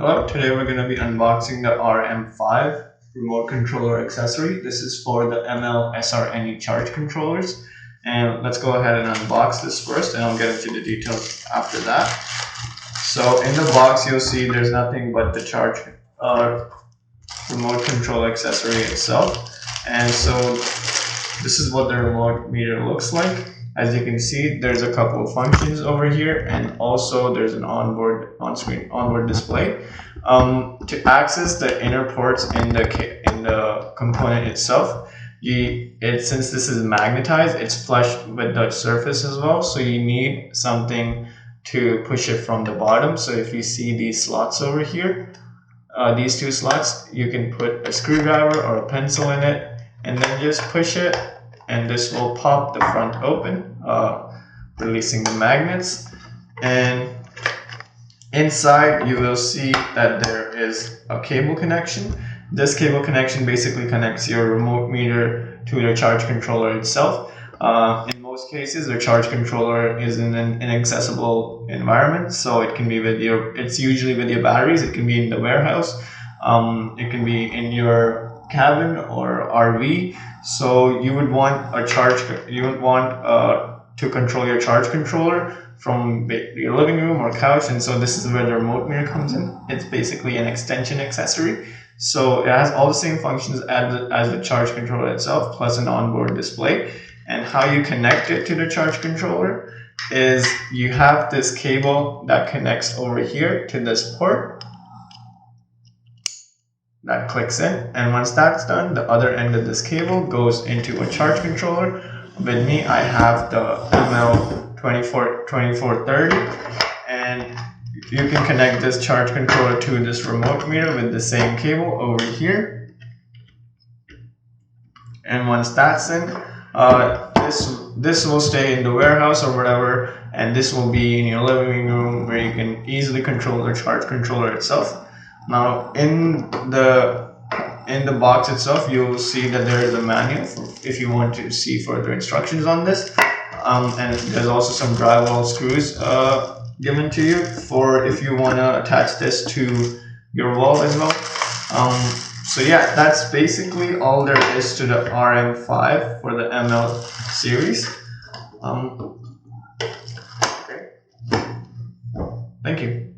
Hello, today we're going to be unboxing the RM5 remote controller accessory. This is for the ML SRNE charge controllers. And let's go ahead and unbox this first and I'll get into the details after that. So in the box you'll see there's nothing but the charge remote control accessory itself. And so this is what the remote meter looks like. As you can see, there's a couple of functions over here, and also there's an on-screen onboard display. To access the inner ports in the component itself, since this is magnetized, it's flush with the surface as well. So you need something to push it from the bottom. So if you see these slots over here, these two slots, you can put a screwdriver or a pencil in it, and then just push it. And this will pop the front open, releasing the magnets. And inside you will see that there is a cable connection. This cable connection basically connects your remote meter to the charge controller itself. In most cases, the charge controller is in an inaccessible environment, so it can be it's usually with your batteries. It can be in the warehouse, it can be in your cabin or RV. So you would want to control your charge controller from your living room or couch, and so this is where the remote meter comes in. It's basically an extension accessory. So it has all the same functions as the charge controller itself, plus an onboard display. And how you connect it to the charge controller is you have this cable that connects over here to this port. That clicks in, and once that's done, the other end of this cable goes into a charge controller. With me, I have the ML2430, and you can connect this charge controller to this remote meter with the same cable over here. And once that's in, this will stay in the warehouse or whatever, and this will be in your living room where you can easily control the charge controller itself. Now in the box itself, you'll see that there is a manual if you want to see further instructions on this, and there's also some drywall screws given to you for if you want to attach this to your wall as well. So yeah, that's basically all there is to the RM5 for the ML series. Okay. Thank you.